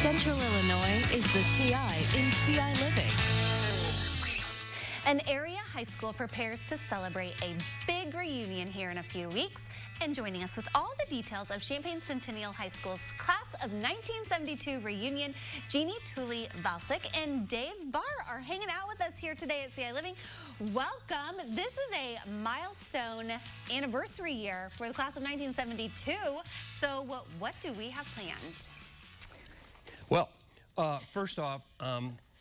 Central Illinois is the CI in CI Living. An area high school prepares to celebrate a big reunion here in a few weeks. And joining us with all the details of Champaign Centennial High School's Class of 1972 reunion, Jeannie Valsic and Dave Barr are hanging out with us here today at CI Living. Welcome. This is a milestone anniversary year for the Class of 1972. So what do we have planned? Well, first off,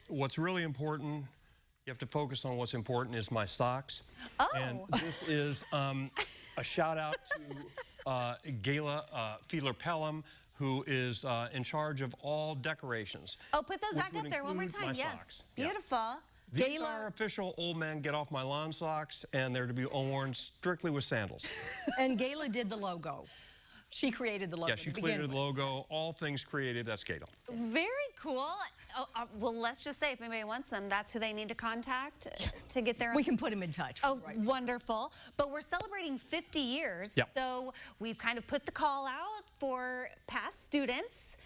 what's really important, you have to focus on what's important, is my socks. Oh. And this is a shout out to Gayla Fiedler-Pelham, who is in charge of all decorations. Oh, put those back up there one more time. Yes. Socks. Beautiful. Yeah. These are official old man get off my lawn socks, and they're to be worn strictly with sandals. And Gayla did the logo. She created the logo. Yeah, she created the logo. All things creative, that's Gayla. Very cool. Well, let's just say if anybody wants them, that's who they need to contact to get their... We can put them in touch. Oh, right. Wonderful. But we're celebrating 50 years. Yep. So we've kind of put the call out for past students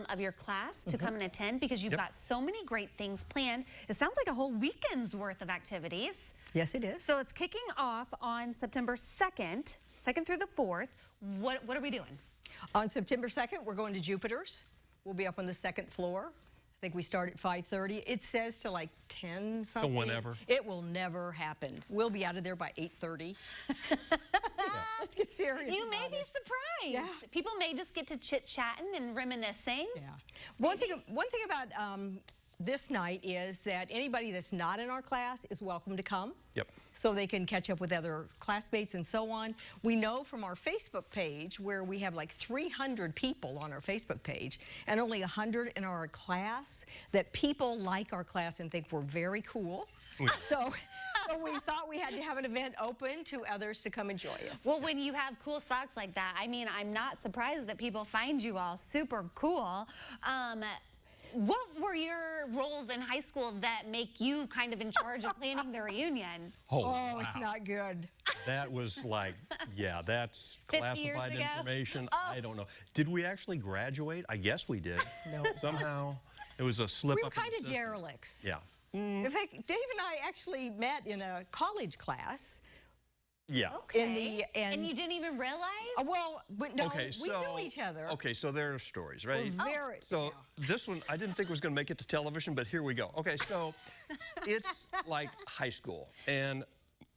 of your class to come and attend, because you've got so many great things planned. It sounds like a whole weekend's worth of activities. Yes, it is. So it's kicking off on September 2nd through the 4th. What are we doing? On September 2nd, we're going to Jupiter's. We'll be up on the 2nd floor. I think we start at 5:30. It says to like 10 something. So whenever. It will never happen. We'll be out of there by 8:30. Let's get serious. You may be surprised. Yeah. People may just get to chit-chatting and reminiscing. Yeah. One thing about this night is that anybody that's not in our class is welcome to come. Yep. So they can catch up with other classmates and so on. We know from our Facebook page, where we have like 300 people on our Facebook page and only 100 in our class, that people like our class and think we're very cool. So we thought we had to have an event open to others to come and join us. Well, when you have cool socks like that, I mean, I'm not surprised that people find you all super cool. What were your roles in high school that make you kind of in charge of planning the reunion? Oh, wow. It's not good. That was like, yeah, that's 50 years classified ago? information. Oh. I don't know. Did we actually graduate? I guess we did. No. Somehow it was a slip We up. were kind in of the system. derelicts. Yeah. In fact, Dave and I actually met in a college class. Yeah. Okay. And you didn't even realize? No, okay, we knew each other. Okay, so there are stories, right? So this one, I didn't think was going to make it to television, but here we go. Okay, so it's like high school. And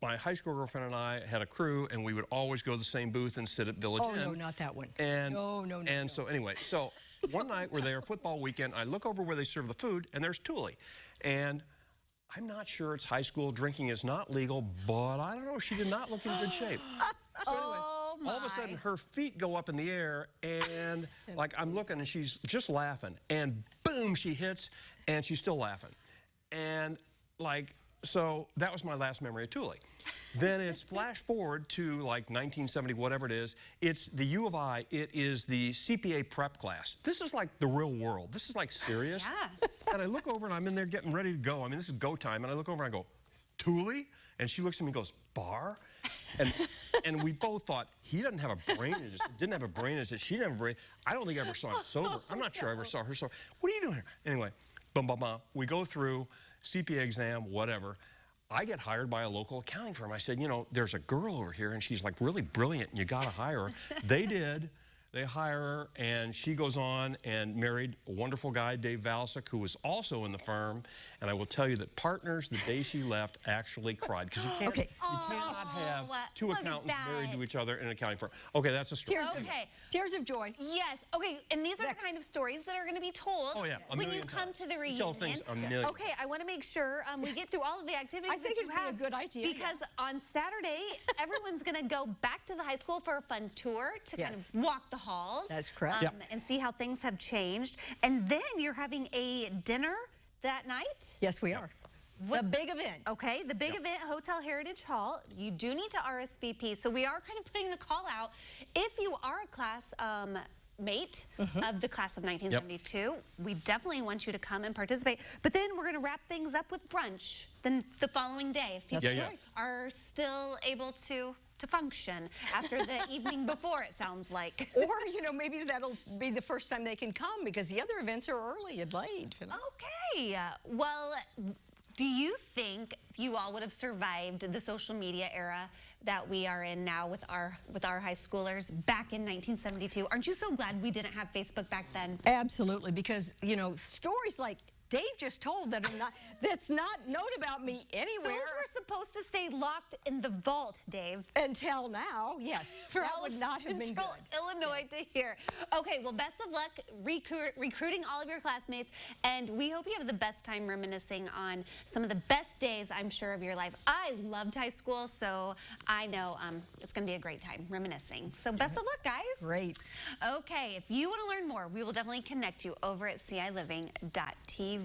my high school girlfriend and I had a crew, and we would always go to the same booth and sit at Village Inn. Oh, no, not that one. And, no. So anyway, so one night we're there, football weekend, I look over where they serve the food, and there's Thule. And I'm not sure it's high school. Drinking is not legal, but I don't know. She did not look in good shape. So anyway, all of a sudden, her feet go up in the air, and like I'm looking, and she's just laughing, and boom, she hits, and she's still laughing. And like, so that was my last memory of Thule. Then it's flash forward to like 1970, whatever it is. It's the U of I. It is the CPA prep class. This is like the real world. This is like serious. Yeah. And I look over, and I'm in there getting ready to go. I mean, this is go time. And I look over, and I go, Thule? And she looks at me and goes, Barr? And we both thought, he doesn't have a brain. Didn't have a brain. She didn't have a brain. I don't think I ever saw him sober. I'm not sure I ever saw her sober. What are you doing here? Anyway, boom, boom, boom. We go through CPA exam, whatever. I get hired by a local accounting firm. I said, you know, there's a girl over here, and she's like really brilliant, and you got to hire her. They did. They hire her, and she goes on and married a wonderful guy, Dave Valsic, who was also in the firm. And I will tell you that partners, the day she left, actually cried. Because you cannot have two accountants married to each other in an accounting firm. Okay, that's a story. Tears of joy. Yes. Okay, and these are the kind of stories that are going to be told when you come to the reunion. Tell things a million. Okay, I want to make sure we get through all of the activities I think that you have. a good idea. Because on Saturday, everyone's going to go back to the high school for a fun tour to kind of walk the halls. That's correct. And see how things have changed. And then you're having a dinner that night? Yes, we are. The big event. Okay, the big event, Hotel Heritage Hall. You do need to RSVP. So we are kind of putting the call out. If you are a class mate of the class of 1972, we definitely want you to come and participate. But then we're going to wrap things up with brunch the following day. If people are still able to to function after the evening before, it sounds like. Or, you know, maybe that'll be the first time they can come because the other events are early and late. You know? Okay. Well, do you think you all would have survived the social media era that we are in now with our high schoolers back in 1972? Aren't you so glad we didn't have Facebook back then? Absolutely, because, you know, stories like Dave just told that's not known about me anywhere. Those were supposed to stay locked in the vault, Dave. Until now, yes. For that all would of not have been good. Illinois to hear. Okay, well, best of luck recruiting all of your classmates, and we hope you have the best time reminiscing on some of the best days, I'm sure, of your life. I loved high school, so I know it's going to be a great time reminiscing. So best of luck, guys. Great. Okay, if you want to learn more, we will definitely connect you over at CILiving.tv.